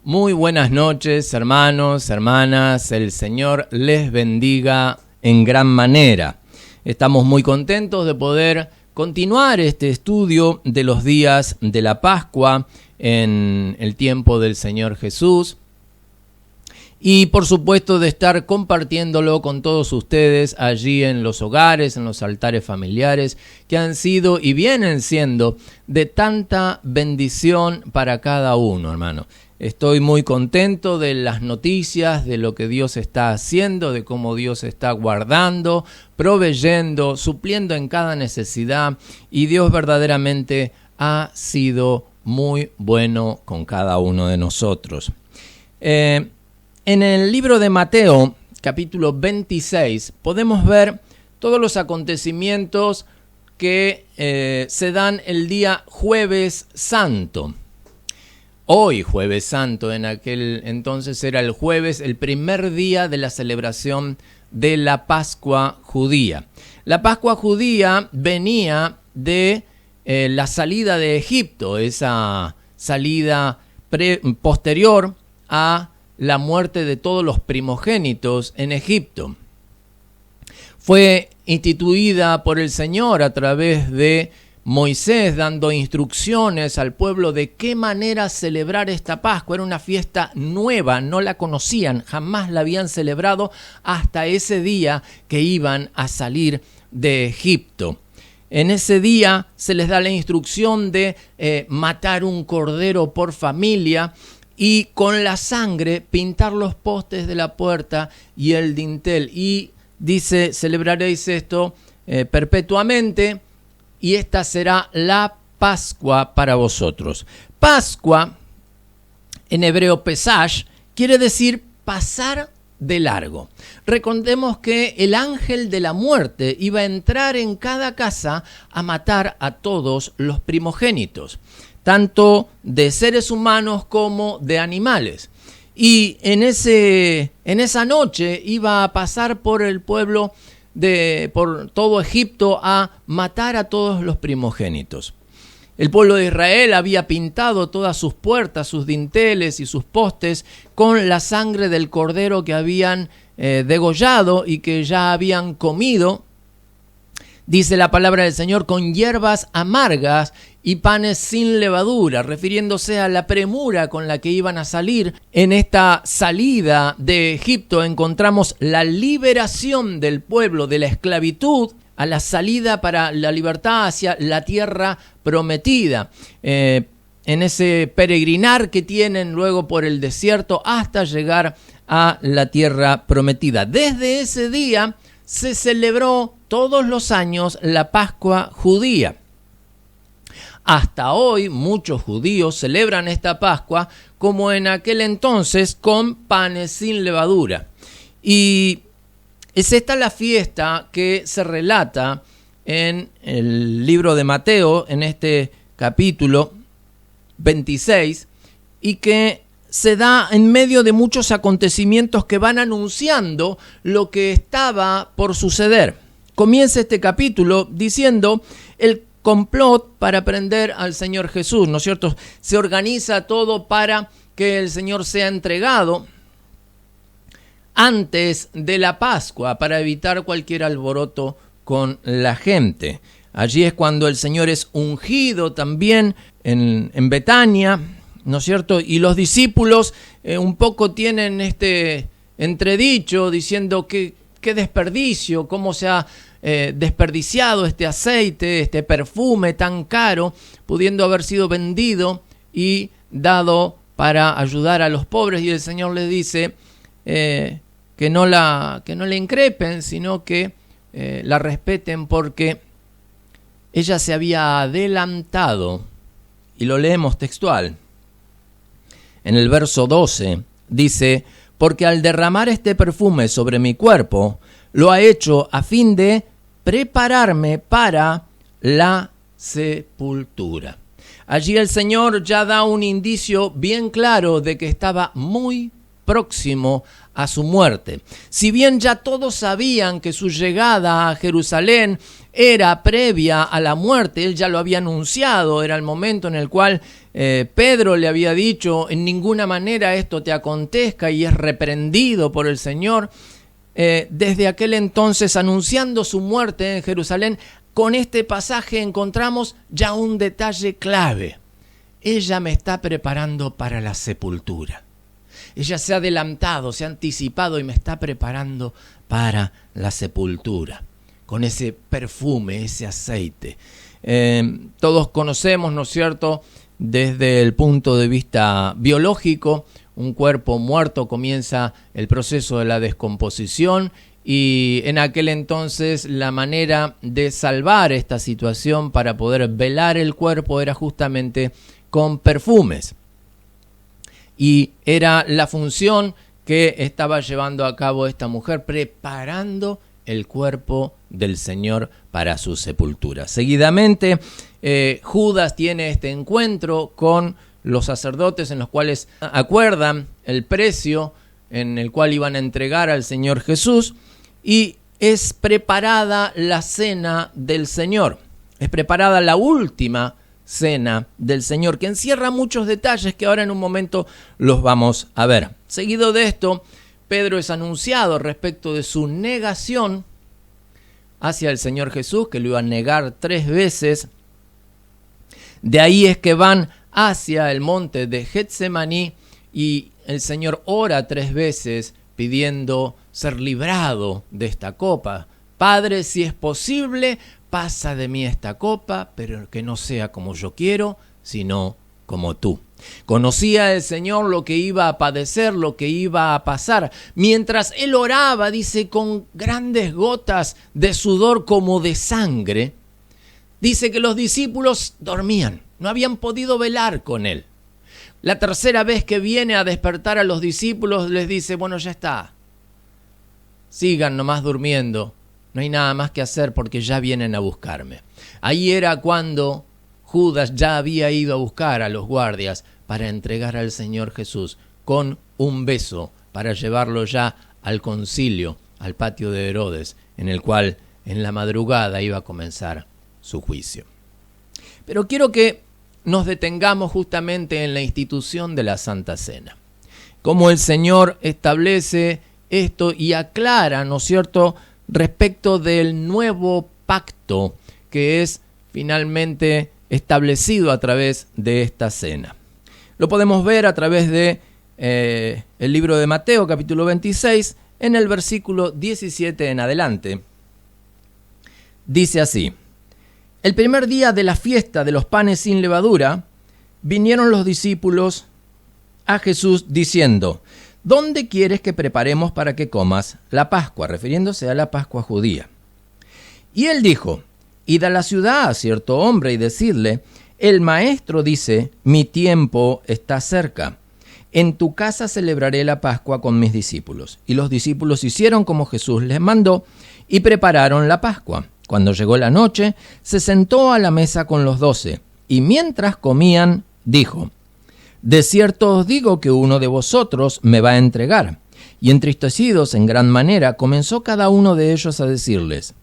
Muy buenas noches, hermanos, hermanas. El Señor les bendiga en gran manera. Estamos muy contentos de poder continuar este estudio de los días de la Pascua en el tiempo del Señor Jesús. Y por supuesto de estar compartiéndolo con todos ustedes allí en los hogares, en los altares familiares, que han sido y vienen siendo de tanta bendición para cada uno, hermano. Estoy muy contento de las noticias, de lo que Dios está haciendo, de cómo Dios está guardando, proveyendo, supliendo en cada necesidad, y Dios verdaderamente ha sido muy bueno con cada uno de nosotros. En el libro de Mateo, capítulo 26, podemos ver todos los acontecimientos que se dan el día Jueves Santo. Hoy, Jueves Santo, en aquel entonces era el jueves, el primer día de la celebración de la Pascua judía. La Pascua judía venía de la salida de Egipto, esa salida posterior a la muerte de todos los primogénitos en Egipto. Fue instituida por el Señor a través de Moisés, dando instrucciones al pueblo de qué manera celebrar esta Pascua. Era una fiesta nueva, no la conocían, jamás la habían celebrado hasta ese día que iban a salir de Egipto. En ese día se les da la instrucción de matar un cordero por familia y con la sangre pintar los postes de la puerta y el dintel. Y dice, celebraréis esto perpetuamente, y esta será la Pascua para vosotros. Pascua, en hebreo Pesash, quiere decir pasar de largo. Recordemos que el ángel de la muerte iba a entrar en cada casa a matar a todos los primogénitos, tanto de seres humanos como de animales. Y en esa noche iba a pasar por el pueblo por todo Egipto a matar a todos los primogénitos. El pueblo de Israel había pintado todas sus puertas, sus dinteles y sus postes con la sangre del cordero que habían degollado y que ya habían comido. Dice la palabra del Señor, con hierbas amargas y panes sin levadura, refiriéndose a la premura con la que iban a salir. En esta salida de Egipto encontramos la liberación del pueblo de la esclavitud a la salida para la libertad hacia la tierra prometida. En ese peregrinar que tienen luego por el desierto hasta llegar a la tierra prometida. Desde ese día se celebró todos los años la Pascua judía. Hasta hoy muchos judíos celebran esta Pascua como en aquel entonces con panes sin levadura. Y es esta la fiesta que se relata en el libro de Mateo, en este capítulo 26, y que se da en medio de muchos acontecimientos que van anunciando lo que estaba por suceder. Comienza este capítulo diciendo el complot para prender al Señor Jesús, ¿no es cierto? Se organiza todo para que el Señor sea entregado antes de la Pascua para evitar cualquier alboroto con la gente. Allí es cuando el Señor es ungido también en Betania, ¿no es cierto? Y los discípulos un poco tienen este entredicho diciendo que qué desperdicio, cómo se ha desperdiciado este aceite, este perfume tan caro, pudiendo haber sido vendido y dado para ayudar a los pobres. Y el Señor les dice que no la increpen, sino que la respeten, porque ella se había adelantado. Y lo leemos textual. En el verso 12 dice, porque al derramar este perfume sobre mi cuerpo, lo ha hecho a fin de prepararme para la sepultura. Allí el Señor ya da un indicio bien claro de que estaba muy próximo a su muerte. Si bien ya todos sabían que su llegada a Jerusalén era previa a la muerte, él ya lo había anunciado, era el momento en el cual Pedro le había dicho, en ninguna manera esto te acontezca, y es reprendido por el Señor. Desde aquel entonces, anunciando su muerte en Jerusalén, con este pasaje encontramos ya un detalle clave. Ella me está preparando para la sepultura. Ella se ha adelantado, se ha anticipado y me está preparando para la sepultura, con ese perfume, ese aceite. Todos conocemos, ¿no es cierto?, desde el punto de vista biológico, un cuerpo muerto comienza el proceso de la descomposición, y en aquel entonces la manera de salvar esta situación para poder velar el cuerpo era justamente con perfumes. Y era la función que estaba llevando a cabo esta mujer, preparando el cuerpo del Señor para su sepultura. Seguidamente, Judas tiene este encuentro con los sacerdotes, en los cuales acuerdan el precio en el cual iban a entregar al Señor Jesús, y es preparada la cena del Señor. Es preparada la última cena del Señor, que encierra muchos detalles que ahora en un momento los vamos a ver. Seguido de esto, Pedro es anunciado respecto de su negación hacia el Señor Jesús, que lo iba a negar 3 veces. De ahí es que van hacia el monte de Getsemaní y el Señor ora 3 veces pidiendo ser librado de esta copa. Padre, si es posible, pasa de mí esta copa, pero que no sea como yo quiero, sino como tú. Conocía el Señor lo que iba a padecer, lo que iba a pasar. Mientras él oraba, dice, con grandes gotas de sudor como de sangre, dice que los discípulos dormían, no habían podido velar con él. La tercera vez que viene a despertar a los discípulos, les dice, bueno, ya está, sigan nomás durmiendo, no hay nada más que hacer porque ya vienen a buscarme. Ahí era cuando Judas ya había ido a buscar a los guardias para entregar al Señor Jesús con un beso, para llevarlo ya al concilio, al patio de Herodes, en el cual en la madrugada iba a comenzar su juicio. Pero quiero que nos detengamos justamente en la institución de la Santa Cena. Cómo el Señor establece esto y aclara, ¿no es cierto?, respecto del nuevo pacto que es finalmente establecido a través de esta cena. Lo podemos ver a través de el libro de Mateo, capítulo 26, en el versículo 17 en adelante. Dice así: el primer día de la fiesta de los panes sin levadura, vinieron los discípulos a Jesús diciendo: ¿dónde quieres que preparemos para que comas la Pascua? Refiriéndose a la Pascua judía. Y él dijo: id a la ciudad a cierto hombre y decidle: el maestro dice, mi tiempo está cerca. En tu casa celebraré la Pascua con mis discípulos. Y los discípulos hicieron como Jesús les mandó y prepararon la Pascua. Cuando llegó la noche, se sentó a la mesa con los 12, y mientras comían, dijo: de cierto os digo que uno de vosotros me va a entregar. Y entristecidos en gran manera, comenzó cada uno de ellos a decirles: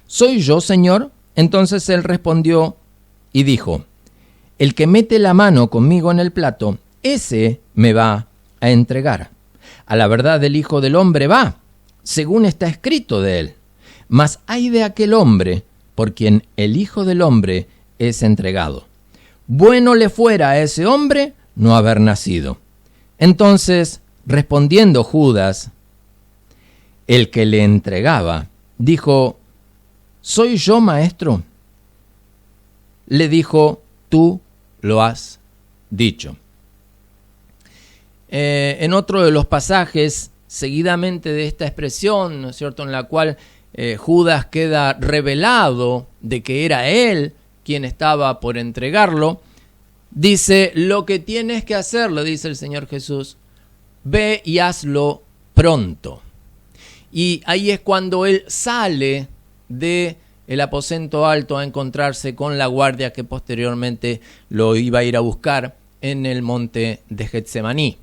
¿soy yo, Señor? Entonces él respondió y dijo: el que mete la mano conmigo en el plato, ese me va a entregar. A la verdad el Hijo del Hombre va, según está escrito de él. Mas ay de aquel hombre por quien el Hijo del Hombre es entregado. Bueno le fuera a ese hombre no haber nacido. Entonces, respondiendo Judas, el que le entregaba, dijo: ¿soy yo, maestro? Le dijo: tú lo has dicho. En otro de los pasajes, seguidamente de esta expresión, ¿no es cierto?, en la cual Judas queda revelado de que era él quien estaba por entregarlo, dice: lo que tienes que hacer, le dice el Señor Jesús, ve y hazlo pronto. Y ahí es cuando él sale de el aposento alto a encontrarse con la guardia que posteriormente lo iba a ir a buscar en el monte de Getsemaní.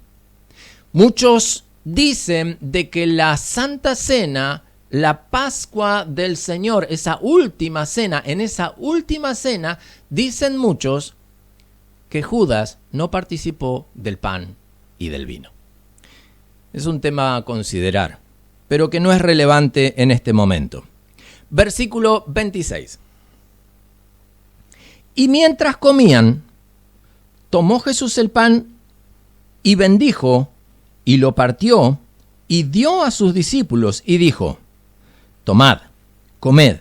Muchos dicen de que la Santa Cena, la Pascua del Señor, esa última cena, en esa última cena, dicen muchos que Judas no participó del pan y del vino. Es un tema a considerar, pero que no es relevante en este momento. Versículo 26. Y mientras comían, tomó Jesús el pan y bendijo, y lo partió, y dio a sus discípulos, y dijo: tomad, comed,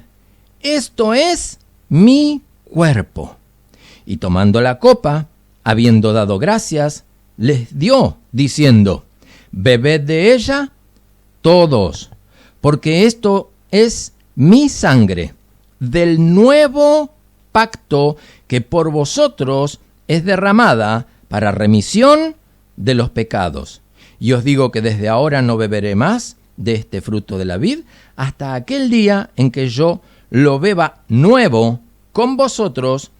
esto es mi cuerpo. Y tomando la copa, habiendo dado gracias, les dio, diciendo: bebed de ella todos, porque esto es mi sangre del nuevo pacto que por vosotros es derramada para remisión de los pecados. Y os digo que desde ahora no beberé más de este fruto de la vid hasta aquel día en que yo lo beba nuevo con vosotros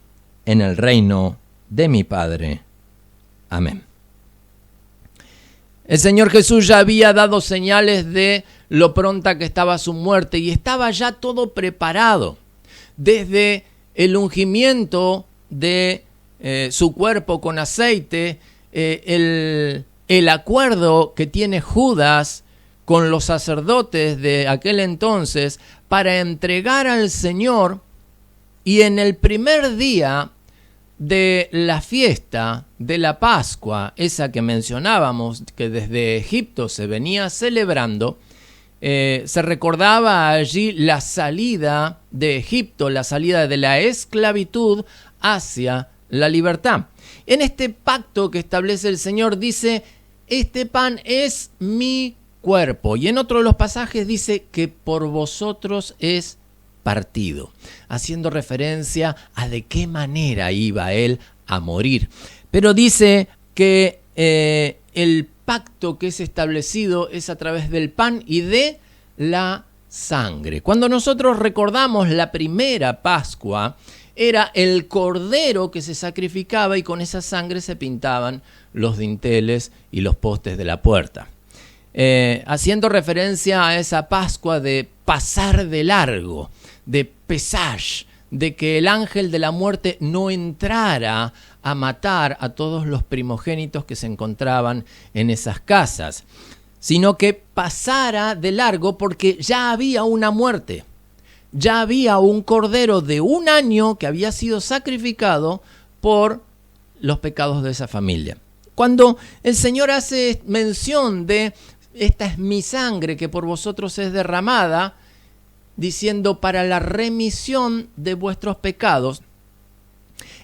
en el reino de mi Padre. Amén. El Señor Jesús ya había dado señales de lo pronta que estaba su muerte y estaba ya todo preparado. Desde el ungimiento de su cuerpo con aceite, el acuerdo que tiene Judas con los sacerdotes de aquel entonces para entregar al Señor, y en el primer día de la fiesta de la Pascua, esa que mencionábamos, que desde Egipto se venía celebrando, se recordaba allí la salida de Egipto, la salida de la esclavitud hacia la libertad. En este pacto que establece el Señor dice: este pan es mi cuerpo. Y en otro de los pasajes dice que por vosotros es partido, haciendo referencia a de qué manera iba él a morir. Pero dice que el pacto que es establecido es a través del pan y de la sangre. Cuando nosotros recordamos la primera Pascua, era el cordero que se sacrificaba y con esa sangre se pintaban los dinteles y los postes de la puerta. Haciendo referencia a esa Pascua de pasar de largo, de pesaj, de que el ángel de la muerte no entrara a matar a todos los primogénitos que se encontraban en esas casas, sino que pasara de largo porque ya había una muerte. Ya había un cordero de 1 año que había sido sacrificado por los pecados de esa familia. Cuando el Señor hace mención de esta es mi sangre que por vosotros es derramada, diciendo para la remisión de vuestros pecados,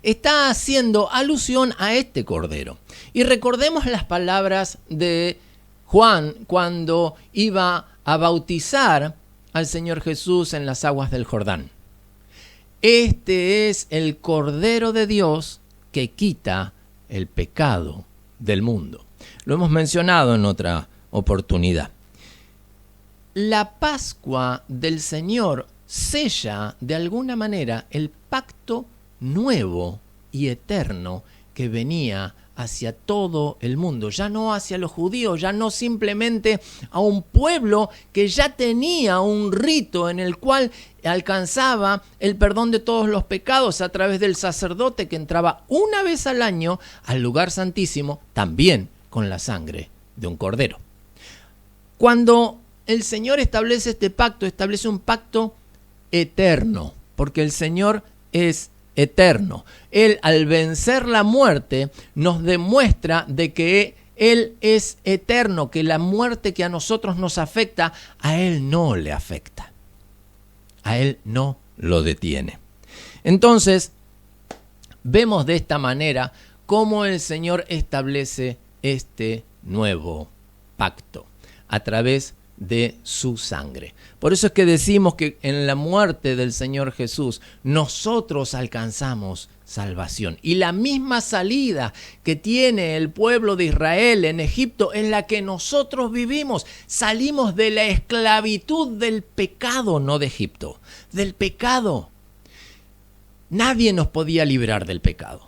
está haciendo alusión a este cordero. Y recordemos las palabras de Juan cuando iba a bautizar al Señor Jesús en las aguas del Jordán. Este es el Cordero de Dios que quita el pecado del mundo. Lo hemos mencionado en otra oportunidad. La Pascua del Señor sella de alguna manera el pacto nuevo y eterno que venía hacia todo el mundo, ya no hacia los judíos, ya no simplemente a un pueblo que ya tenía un rito en el cual alcanzaba el perdón de todos los pecados a través del sacerdote que entraba una vez al año al lugar santísimo, también con la sangre de un cordero. Cuando el Señor establece este pacto, establece un pacto eterno, porque el Señor es eterno. Él, al vencer la muerte, nos demuestra de que Él es eterno, que la muerte que a nosotros nos afecta, a Él no le afecta. A Él no lo detiene. Entonces, vemos de esta manera cómo el Señor establece este nuevo pacto a través de su sangre. Por eso es que decimos que en la muerte del Señor Jesús nosotros alcanzamos salvación. Y la misma salida que tiene el pueblo de Israel en Egipto es la que nosotros vivimos. Salimos de la esclavitud del pecado, no de Egipto, del pecado. Nadie nos podía librar del pecado.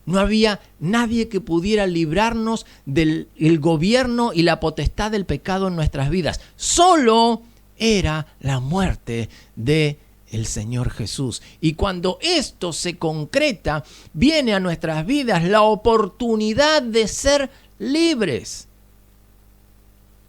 No había nadie que pudiera librarnos del gobierno y la potestad del pecado en nuestras vidas. Solo era la muerte de el Señor Jesús. Y cuando esto se concreta, viene a nuestras vidas la oportunidad de ser libres.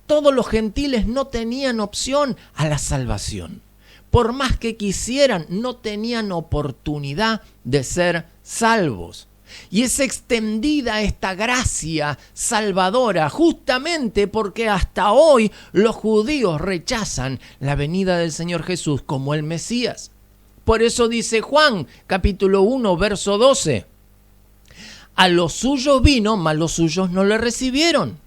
Todos los gentiles no tenían opción a la salvación. Por más que quisieran, no tenían oportunidad de ser salvos. Y es extendida esta gracia salvadora justamente porque hasta hoy los judíos rechazan la venida del Señor Jesús como el Mesías. Por eso dice Juan, capítulo 1, verso 12. A los suyos vino, mas los suyos no le recibieron.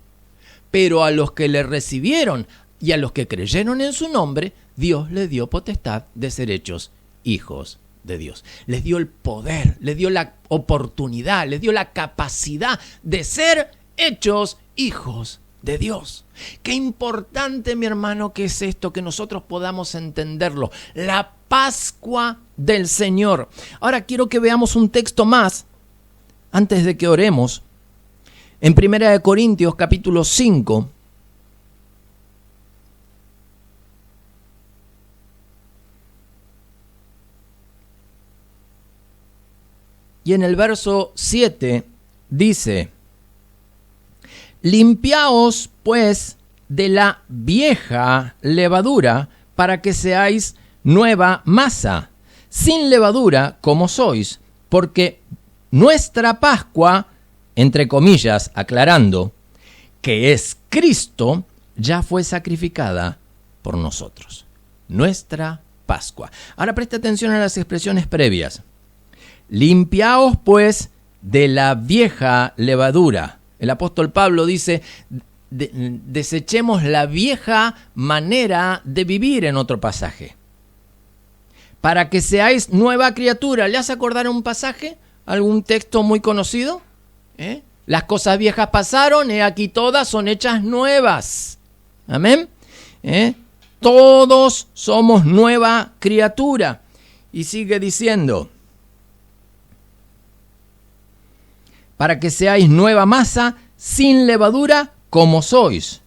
Pero a los que le recibieron y a los que creyeron en su nombre, Dios les dio potestad de ser hechos hijos de Dios. Les dio el poder, les dio la oportunidad, les dio la capacidad de ser hechos hijos de Dios. Qué importante, mi hermano, que es esto, que nosotros podamos entenderlo. La Pascua del Señor. Ahora quiero que veamos un texto más antes de que oremos. En 1 Corintios capítulo 5. Y en el verso 7 dice: limpiaos pues de la vieja levadura para que seáis nueva masa, sin levadura como sois, porque nuestra Pascua, entre comillas, aclarando, que es Cristo, ya fue sacrificada por nosotros. Nuestra Pascua. Ahora presta atención a las expresiones previas. Limpiaos pues de la vieja levadura. El apóstol Pablo dice, desechemos la vieja manera de vivir en otro pasaje. Para que seáis nueva criatura. ¿Le hace acordar un pasaje? ¿Algún texto muy conocido? Las cosas viejas pasaron, he aquí todas son hechas nuevas. Amén. Todos somos nueva criatura. Y sigue diciendo, para que seáis nueva masa, sin levadura, como sois,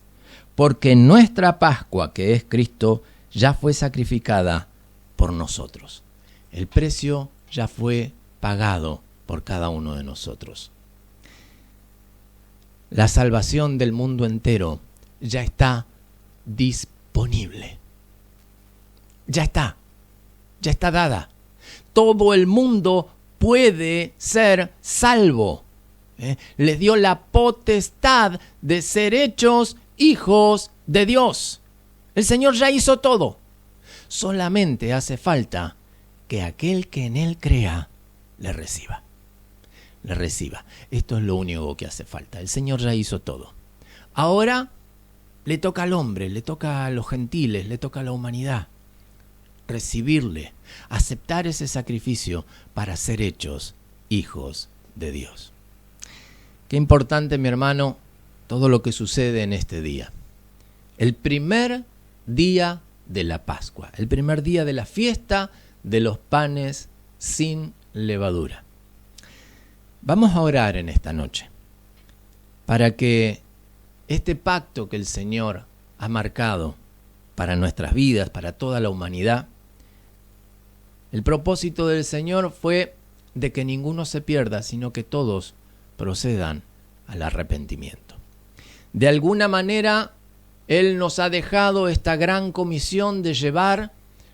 porque nuestra Pascua, que es Cristo, ya fue sacrificada por nosotros. El precio ya fue pagado por cada uno de nosotros. La salvación del mundo entero ya está disponible. Ya está dada. Todo el mundo puede ser salvo. Les dio la potestad de ser hechos hijos de Dios. El Señor ya hizo todo. Solamente hace falta que aquel que en Él crea le reciba. Le reciba. Esto es lo único que hace falta. El Señor ya hizo todo. Ahora le toca al hombre, le toca a los gentiles, le toca a la humanidad recibirle, aceptar ese sacrificio para ser hechos hijos de Dios. Qué importante, mi hermano, todo lo que sucede en este día. El primer día de la Pascua, el primer día de la fiesta de los panes sin levadura. Vamos a orar en esta noche para que este pacto que el Señor ha marcado para nuestras vidas, para toda la humanidad, el propósito del Señor fue de que ninguno se pierda, sino que todos procedan al arrepentimiento. De alguna manera, Él nos ha dejado esta gran comisión de llevar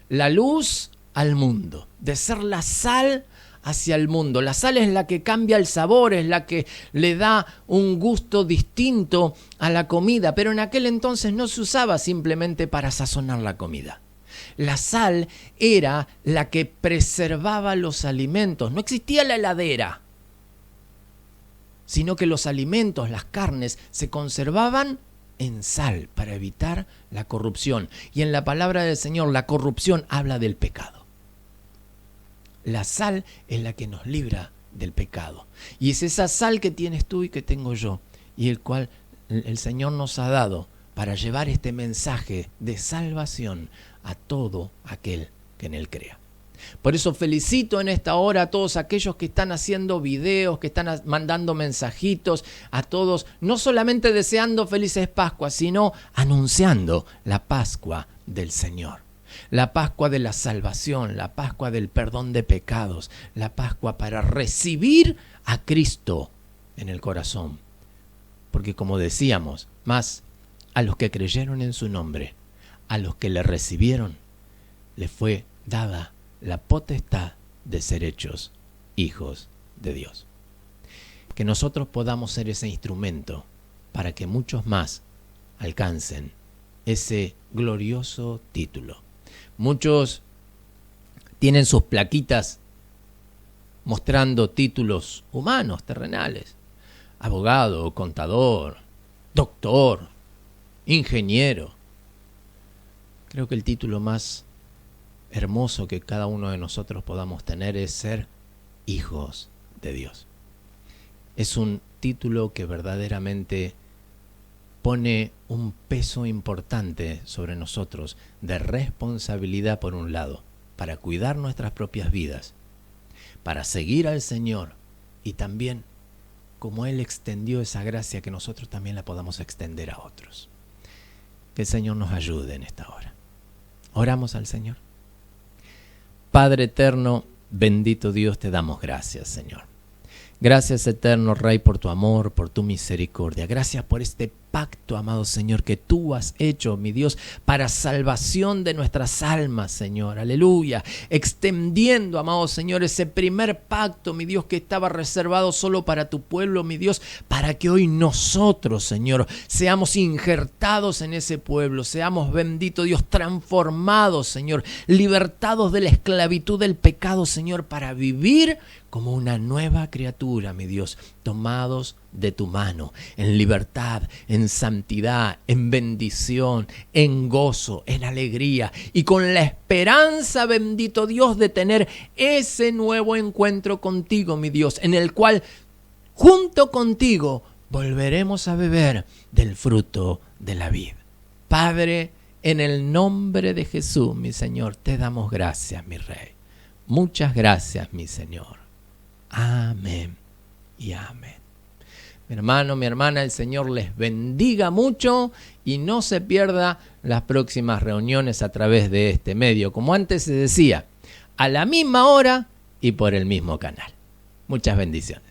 la luz al mundo, de ser la sal hacia el mundo. La sal es la que cambia el sabor, es la que le da un gusto distinto a la comida, pero en aquel entonces no se usaba simplemente para sazonar la comida. La sal era la que preservaba los alimentos. No existía la heladera, sino que los alimentos, las carnes, se conservaban en sal para evitar la corrupción. Y en la palabra del Señor, la corrupción habla del pecado. La sal es la que nos libra del pecado. Y es esa sal que tienes tú y que tengo yo, y el cual el Señor nos ha dado para llevar este mensaje de salvación a todo aquel que en Él crea. Por eso felicito en esta hora a todos aquellos que están haciendo videos, que están mandando mensajitos, a todos, no solamente deseando felices Pascuas, sino anunciando la Pascua del Señor. La Pascua de la salvación, la Pascua del perdón de pecados, la Pascua para recibir a Cristo en el corazón. Porque como decíamos, más a los que creyeron en su nombre, a los que le recibieron, les fue dada la potestad de ser hechos hijos de Dios. Que nosotros podamos ser ese instrumento para que muchos más alcancen ese glorioso título. Muchos tienen sus plaquitas mostrando títulos humanos, terrenales. Abogado, contador, doctor, ingeniero. Creo que el título más hermoso que cada uno de nosotros podamos tener es ser hijos de Dios. Es un título que verdaderamente pone un peso importante sobre nosotros de responsabilidad por un lado, para cuidar nuestras propias vidas, para seguir al Señor y también como Él extendió esa gracia que nosotros también la podamos extender a otros. Que el Señor nos ayude en esta hora. Oramos al Señor. Padre eterno, bendito Dios, te damos gracias, Señor. Gracias, eterno Rey, por tu amor, por tu misericordia. Gracias por este pacto, amado Señor, que tú has hecho, mi Dios, para salvación de nuestras almas, Señor. Aleluya. Extendiendo, amado Señor, ese primer pacto, mi Dios, que estaba reservado solo para tu pueblo, mi Dios, para que hoy nosotros, Señor, seamos injertados en ese pueblo, seamos, bendito Dios, transformados, Señor, libertados de la esclavitud del pecado, Señor, para vivir como una nueva criatura, mi Dios, tomados de tu mano, en libertad, en santidad, en bendición, en gozo, en alegría y con la esperanza, bendito Dios, de tener ese nuevo encuentro contigo, mi Dios, en el cual junto contigo volveremos a beber del fruto de la vid. Padre, en el nombre de Jesús, mi Señor, te damos gracias, mi Rey. Muchas gracias, mi Señor. Amén y amén. Mi hermano, mi hermana, el Señor les bendiga mucho y no se pierda las próximas reuniones a través de este medio, como antes se decía, a la misma hora y por el mismo canal. Muchas bendiciones.